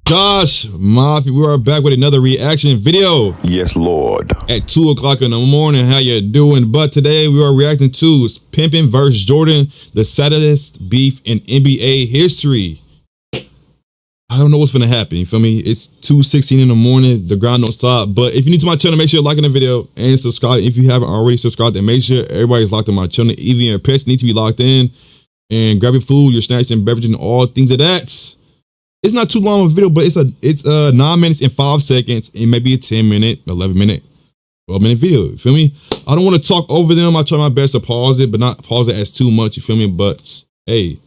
Josh Mafia, we are back with another reaction video. Yes, Lord. At 2 o'clock in the morning, how you doing? But today we are reacting to Pippen versus Jordan, the saddest beef in NBA history. I don't know what's gonna happen, you feel me? It's 2:16 in the morning, the grind don't stop. But if you're new to my channel, make sure you're liking the video and subscribe. If you haven't already subscribed, then make sure everybody's locked on my channel. Even your pets need to be locked in. And grab your food, your snacks and beverages and all things of that. It's not too long of a video, but it's 9 minutes and 5 seconds, and maybe a 10-minute, 11-minute, 12-minute video. You feel me? I don't want to talk over them. I try my best to pause it, but not pause it as too much. You feel me? But hey,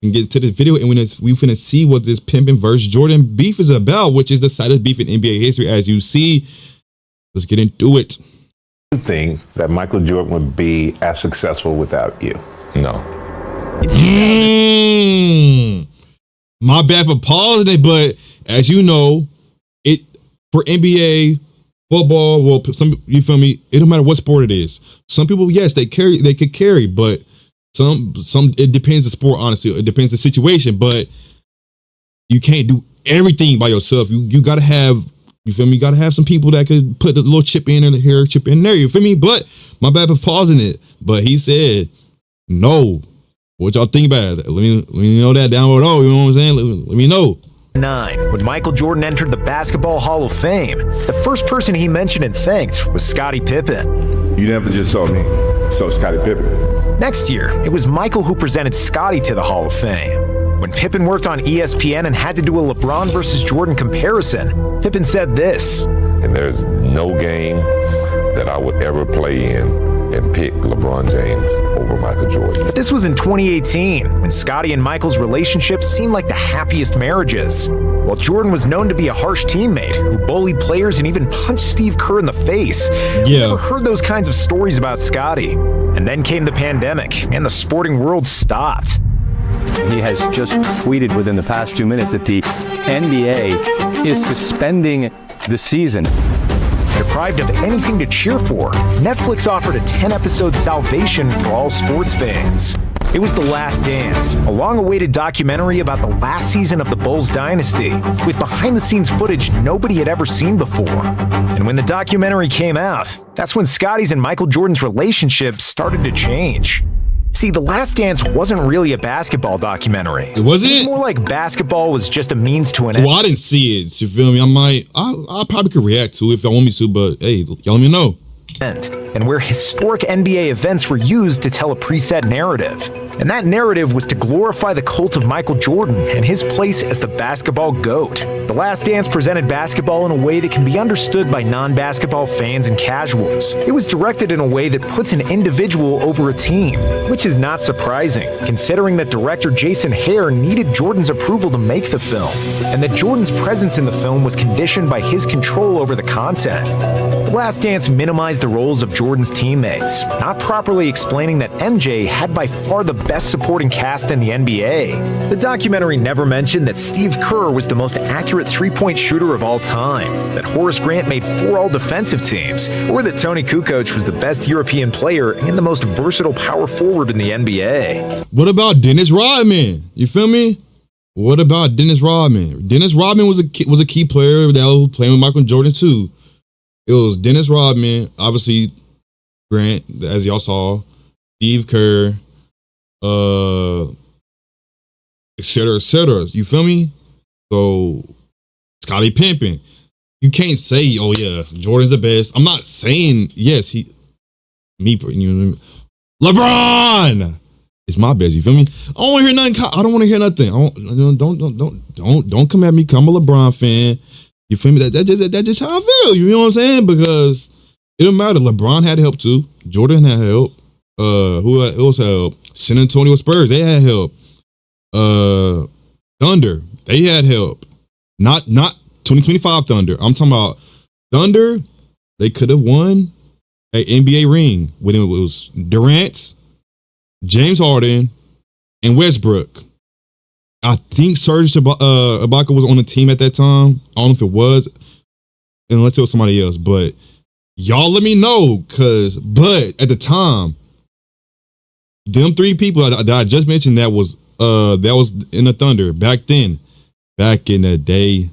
we can get to this video, and we finna see what this Pippen versus Jordan beef is about, which is the saddest beef in NBA history, as you see. Let's get into it. You think that Michael Jordan would be as successful without you? No. My bad for pausing it, but as you know, it for NBA football, well, you feel me? It don't matter what sport it is. Some people, yes, they could carry, but some it depends the sport. Honestly, it depends the situation. But you can't do everything by yourself. You gotta have, you feel me? You gotta have some people that could put a little chip in here, chip in there. You feel me? But my bad for pausing it. But he said no. What y'all think about it? Let me know that down below. You know what I'm saying? Let me know. When Michael Jordan entered the Basketball Hall of Fame, the first person he mentioned and thanked was Scottie Pippen. You never just saw me, saw Scottie Pippen. Next year, it was Michael who presented Scottie to the Hall of Fame. When Pippen worked on ESPN and had to do a LeBron versus Jordan comparison, Pippen said this. And there's no game that I would ever play in and pick LeBron James over Michael Jordan. But this was in 2018, when Scottie and Michael's relationship seemed like the happiest marriages. While Jordan was known to be a harsh teammate who bullied players and even punched Steve Kerr in the face. We never heard those kinds of stories about Scottie. And then came the pandemic, and the sporting world stopped. He has just tweeted within the past 2 minutes that the NBA is suspending the season. Deprived of anything to cheer for, Netflix offered a 10-episode salvation for all sports fans. It was The Last Dance, a long-awaited documentary about the last season of the Bulls dynasty, with behind-the-scenes footage nobody had ever seen before. And when the documentary came out, that's when Scottie's and Michael Jordan's relationship started to change. See, The Last Dance wasn't really a basketball documentary. It wasn't? It was more like basketball was just a means to an end. Well, I didn't see it. You feel me? I probably could react to it if y'all want me to, but hey, y'all let me know. And where historic NBA events were used to tell a preset narrative. And that narrative was to glorify the cult of Michael Jordan and his place as the basketball GOAT. The Last Dance presented basketball in a way that can be understood by non-basketball fans and casuals. It was directed in a way that puts an individual over a team, which is not surprising, considering that director Jason Hare needed Jordan's approval to make the film, and that Jordan's presence in the film was conditioned by his control over the content. The Last Dance minimized the roles of Jordan's teammates, not properly explaining that MJ had by far the best supporting cast in the NBA. The documentary never mentioned that Steve Kerr was the most accurate three-point shooter of all time, that Horace Grant made 4 all-defensive teams, or that Tony Kukoc was the best European player and the most versatile power forward in the NBA. What about Dennis Rodman? You feel me? What about Dennis Rodman? Dennis Rodman was a key player that was playing with Michael Jordan too. It was Dennis Rodman, obviously Grant, as y'all saw, Steve Kerr, et cetera, et cetera. You feel me? So Scottie Pippen. You can't say, oh yeah, Jordan's the best. I'm not saying yes, you know, LeBron is my best. You feel me? I don't want to hear nothing. I don't want to hear nothing. Don't come at me. I'm a LeBron fan. You feel me? That's just how I feel. You know what I'm saying? Because it don't matter. LeBron had help too. Jordan had help. Who else had help? San Antonio Spurs, they had help. Thunder, they had help. Not 2025 Thunder. I'm talking about Thunder. They could have won an NBA ring when it was Durant, James Harden, and Westbrook. I think Serge Ibaka was on the team at that time. I don't know if it was, unless it was somebody else. But y'all let me know, but at the time, them 3 people that I just mentioned that was in the Thunder back then, back in the day.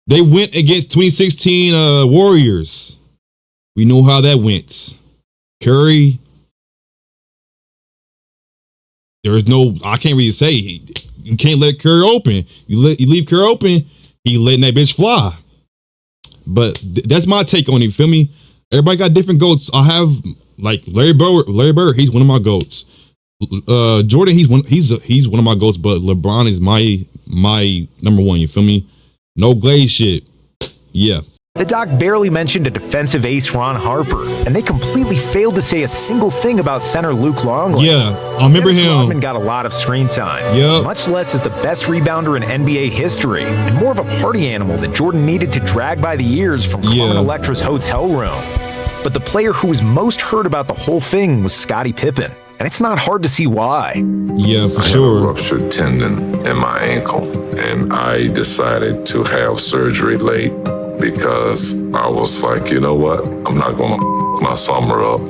They went against 2016 Warriors. We know how that went. Curry. There's no, I can't really say. You can't let Curry open. You leave Curry open, he letting that bitch fly. But that's my take on it. You feel me? Everybody got different goats. I have like Larry Bird. He's one of my goats. Jordan, he's one of my goats. But LeBron is my number one. You feel me? No glaze shit. Yeah. The doc barely mentioned a defensive ace, Ron Harper, and they completely failed to say a single thing about center Luke Longley. Yeah, I remember Dennis him. Rodman got a lot of screen time, much less as the best rebounder in NBA history, and more of a party animal that Jordan needed to drag by the ears from Carmen Electra's hotel room. But the player who was most heard about the whole thing was Scottie Pippen, and it's not hard to see why. Yeah, for I had a ruptured tendon in my ankle, and I decided to have surgery late because I was like, you know what? I'm not going to my summer up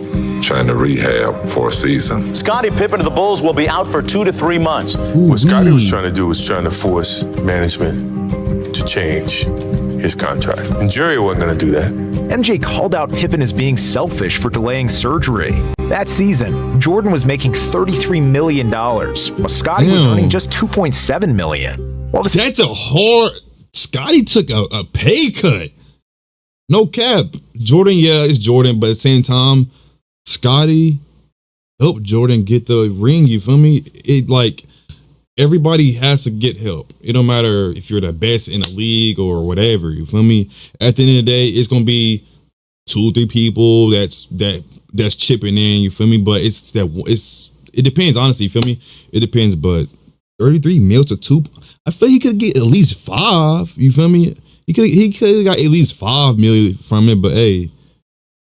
trying to rehab for a season. Scottie Pippen of the Bulls will be out for 2 to 3 months. What Scottie was trying to do was trying to force management to change his contract. And Jerry wasn't going to do that. MJ called out Pippen as being selfish for delaying surgery. That season, Jordan was making $33 million, while Scottie was earning just $2.7 million. Well, that's a hard... Scottie took a pay cut. No cap. Jordan, yeah, it's Jordan, but at the same time, Scottie helped Jordan get the ring. You feel me? It like everybody has to get help. It don't matter if you're the best in the league or whatever. You feel me? At the end of the day, it's gonna be 2 or 3 people that's chipping in. You feel me? But it depends. Honestly, you feel me? It depends. But 33 mil to 2. I feel he could get at least 5. You feel me? He could have got at least 5 million from it. But hey,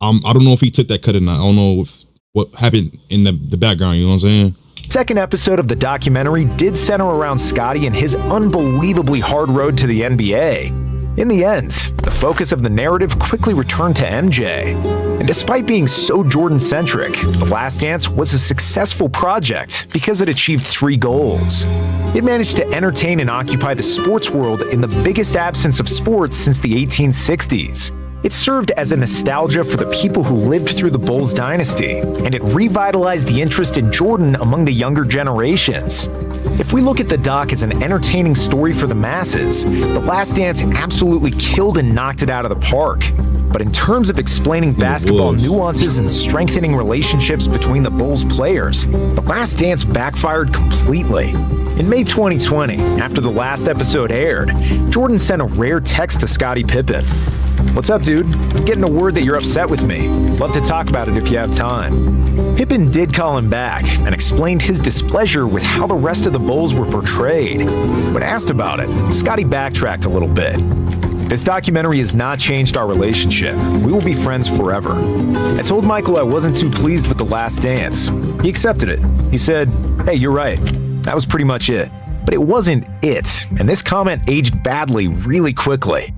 I don't know if he took that cut or not. I don't know what happened in the background. You know what I'm saying? Second episode of the documentary did center around Scottie and his unbelievably hard road to the NBA. In the end, the focus of the narrative quickly returned to MJ. And despite being so Jordan-centric, The Last Dance was a successful project because it achieved 3 goals. It managed to entertain and occupy the sports world in the biggest absence of sports since the 1860s. It served as a nostalgia for the people who lived through the Bulls dynasty, and it revitalized the interest in Jordan among the younger generations. If we look at the doc as an entertaining story for the masses, The Last Dance absolutely killed and knocked it out of the park. But in terms of explaining basketball nuances and strengthening relationships between the Bulls players, The Last Dance backfired completely. In May 2020, after the last episode aired, Jordan sent a rare text to Scottie Pippen. "What's up, dude? I'm getting a word that you're upset with me. Love to talk about it if you have time." Pippen did call him back and explained his displeasure with how the rest of the Bulls were portrayed. When asked about it, Scottie backtracked a little bit. "This documentary has not changed our relationship. We will be friends forever. I told Michael I wasn't too pleased with The Last Dance. He accepted it. He said, 'Hey, you're right.' That was pretty much it. But it wasn't it, and this comment aged badly really quickly."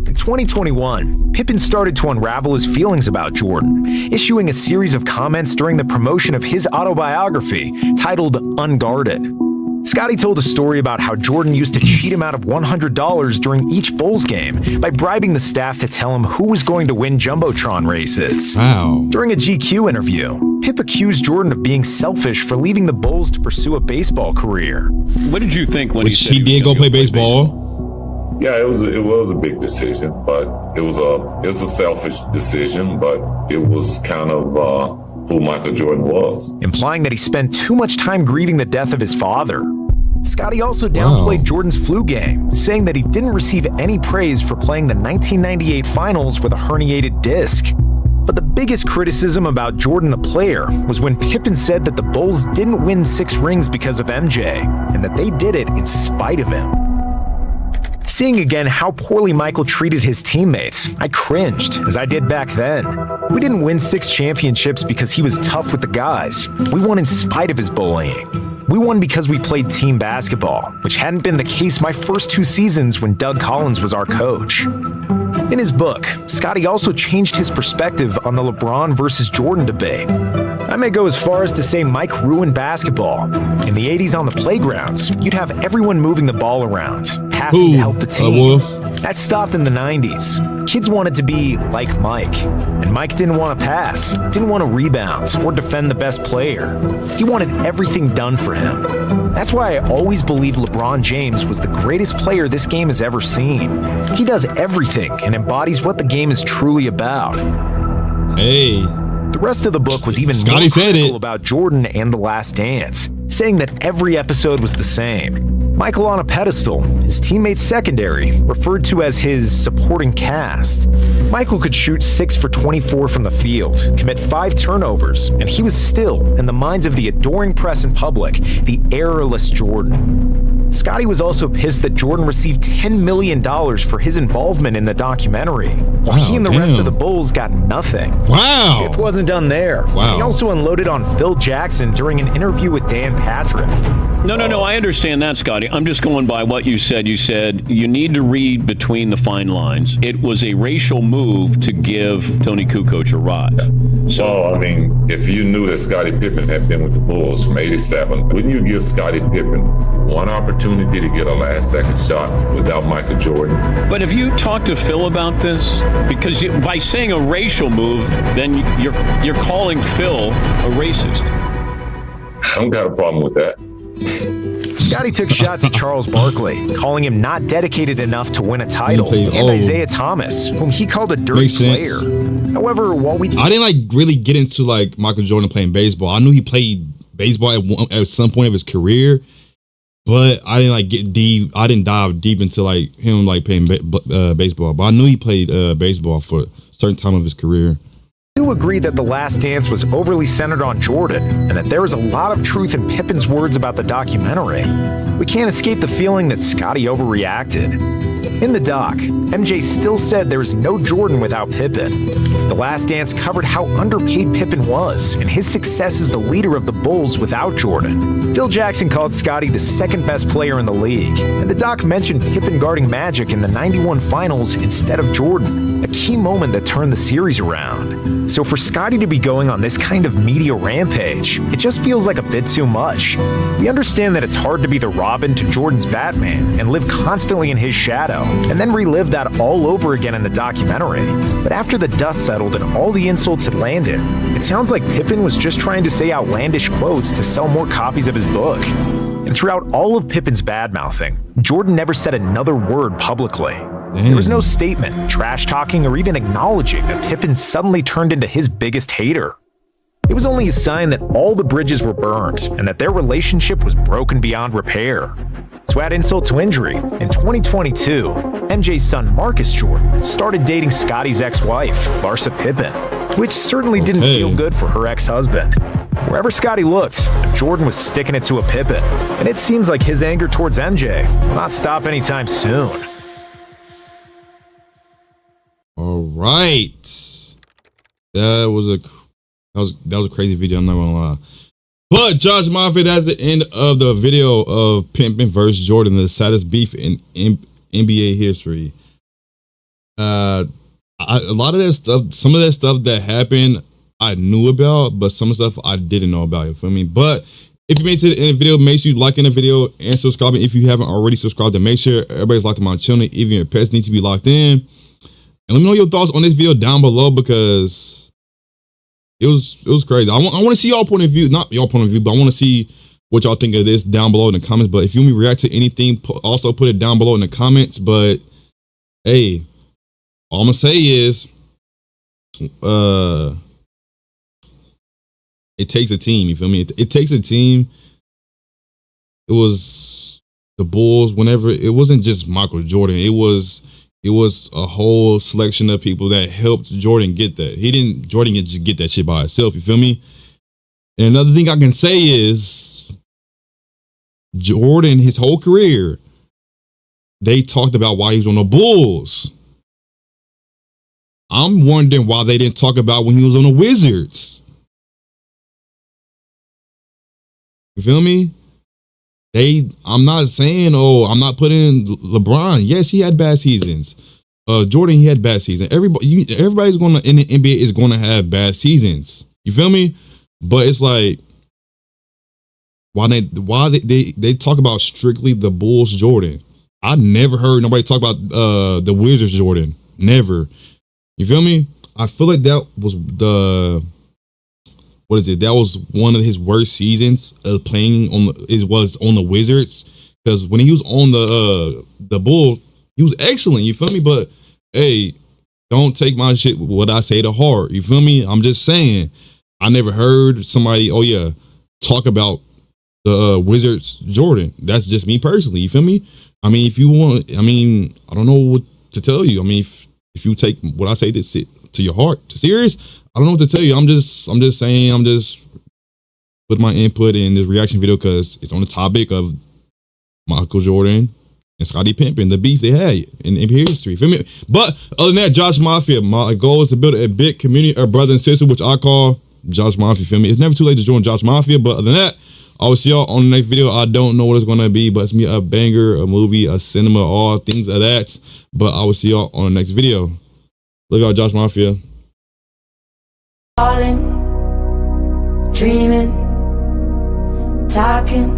In 2021, Pippen started to unravel his feelings about Jordan, issuing a series of comments during the promotion of his autobiography titled Unguarded. Scottie told a story about how Jordan used to cheat him out of $100 during each Bulls game by bribing the staff to tell him who was going to win Jumbotron races. Wow. During a GQ interview, Pip accused Jordan of being selfish for leaving the Bulls to pursue a baseball career. What did you think when he said he did go play baseball? Yeah, it was a big decision, but it was a selfish decision, but it was kind of who Michael Jordan was. Implying that he spent too much time grieving the death of his father. Scottie also downplayed Jordan's flu game, saying that he didn't receive any praise for playing the 1998 finals with a herniated disc. But the biggest criticism about Jordan the player was when Pippen said that the Bulls didn't win 6 rings because of MJ, and that they did it in spite of him. Seeing again how poorly Michael treated his teammates, I cringed, as I did back then. We didn't win 6 championships because he was tough with the guys. We won in spite of his bullying. We won because we played team basketball, which hadn't been the case my first 2 seasons when Doug Collins was our coach. In his book, Scottie also changed his perspective on the LeBron versus Jordan debate. I may go as far as to say Mike ruined basketball. In the 80s on the playgrounds, you'd have everyone moving the ball around, passing to help the team. Wolf. That stopped in the 90s. Kids wanted to be like Mike, and Mike didn't want to pass, didn't want to rebound or defend the best player. He wanted everything done for him. That's why I always believed LeBron James was the greatest player this game has ever seen. He does everything and embodies what the game is truly about. Hey. The rest of the book was even more critical about Jordan and The Last Dance, saying that every episode was the same. Michael on a pedestal, his teammates secondary, referred to as his supporting cast. Michael could shoot 6 for 24 from the field, commit 5 turnovers, and he was still, in the minds of the adoring press and public, the errorless Jordan. Scottie was also pissed that Jordan received $10 million for his involvement in the documentary, while he and the rest of the Bulls got nothing. Wow. It wasn't done there. Wow. He also unloaded on Phil Jackson during an interview with Dan Patrick. No, I understand that, Scotty. I'm just going by what you said. You said you need to read between the fine lines. It was a racial move to give Tony Kukoc a ride. So, I mean, if you knew that Scottie Pippen had been with the Bulls from 87, wouldn't you give Scottie Pippen one opportunity to get a last-second shot without Michael Jordan? But have you talked to Phil about this? Because by saying a racial move, then you're calling Phil a racist. I don't got a problem with that. Scottie took shots at Charles Barkley, calling him not dedicated enough to win a title, and Isaiah Thomas, whom he called a dirty player. However, while I didn't really get into Michael Jordan playing baseball. I knew he played baseball at some point of his career, but I didn't get deep. I didn't dive deep into him playing baseball. But I knew he played baseball for a certain time of his career. You agree that The Last Dance was overly centered on Jordan and that there was a lot of truth in Pippen's words about the documentary. We can't escape the feeling that Scottie overreacted. In the doc, MJ still said there was no Jordan without Pippen. The Last Dance covered how underpaid Pippen was and his success as the leader of the Bulls without Jordan. Phil Jackson called Scottie the second best player in the league, and the doc mentioned Pippen guarding Magic in the '91 finals instead of Jordan, a key moment that turned the series around. So for Scottie to be going on this kind of media rampage, it just feels like a bit too much. We understand that it's hard to be the Robin to Jordan's Batman and live constantly in his shadow, and then relive that all over again in the documentary. But after the dust settled and all the insults had landed, it sounds like Pippen was just trying to say outlandish quotes to sell more copies of his book. And throughout all of Pippen's bad-mouthing, Jordan never said another word publicly. There was no statement, trash-talking, or even acknowledging that Pippen suddenly turned into his biggest hater. It was only a sign that all the bridges were burned and that their relationship was broken beyond repair. To add insult to injury, in 2022, MJ's son Marcus Jordan started dating Scottie's ex-wife, Larsa Pippen, which certainly didn't feel good for her ex-husband. Wherever Scottie looked, Jordan was sticking it to a Pippen, and it seems like his anger towards MJ will not stop anytime soon. All right, that was a crazy video. I'm not gonna lie. But Josh Moffitt, that's the end of the video of Pippen versus Jordan, the saddest beef in NBA history. A lot of that stuff, some of that stuff that happened, I knew about, but some stuff I didn't know about. You feel me? But if you made it to the end of the video, make sure you liking the video and subscribing if you haven't already subscribed. And make sure everybody's locked in my channel, even your pets need to be locked in. And let me know your thoughts on this video down below, because it was crazy. I want to see y'all point of view, not y'all point of view, but I want to see what y'all think of this down below in the comments. But if you want me to react to anything, also put it down below in the comments. But hey, all I'm gonna say is, it takes a team. You feel me? It takes a team. It was the Bulls. Whenever it wasn't just Michael Jordan, it was a whole selection of people that helped Jordan get that. Jordan didn't just get that shit by himself. You feel me? And another thing I can say is, Jordan, his whole career, they talked about why he was on the Bulls. I'm wondering why they didn't talk about when he was on the Wizards. You feel me? I'm not saying, I'm not putting LeBron. Yes, he had bad seasons. Jordan, he had bad seasons. Everybody's in the NBA is gonna have bad seasons. You feel me? But it's like, why they talk about strictly the Bulls Jordan? I never heard nobody talk about the Wizards Jordan. Never. You feel me? I feel like that was the that was one of his worst seasons of playing on the Wizards, because when he was on the Bulls, he was excellent. You feel me? But hey, don't take my shit what I say to heart. You feel me? I'm just saying. I never heard somebody talk about the Wizards Jordan. That's just me personally. You feel me? I mean, if you want, I mean, I don't know what to tell you. I mean, if you take what I say to your heart, to serious, I don't know what to tell you. I'm just saying, I'm just putting my input in this reaction video because it's on the topic of Michael Jordan and Scottie Pippen, the beef they had in NBA history. Feel me? But other than that, Josh Mafia, my goal is to build a big community of brother and sister, which I call Josh Mafia. Feel me? It's never too late to join Josh Mafia. But other than that, I will see y'all on the next video. I don't know what it's gonna be, but it's me a banger, a movie, a cinema, all things of that. But I will see y'all on the next video. Look out, Josh Mafia. Falling, dreaming, talking.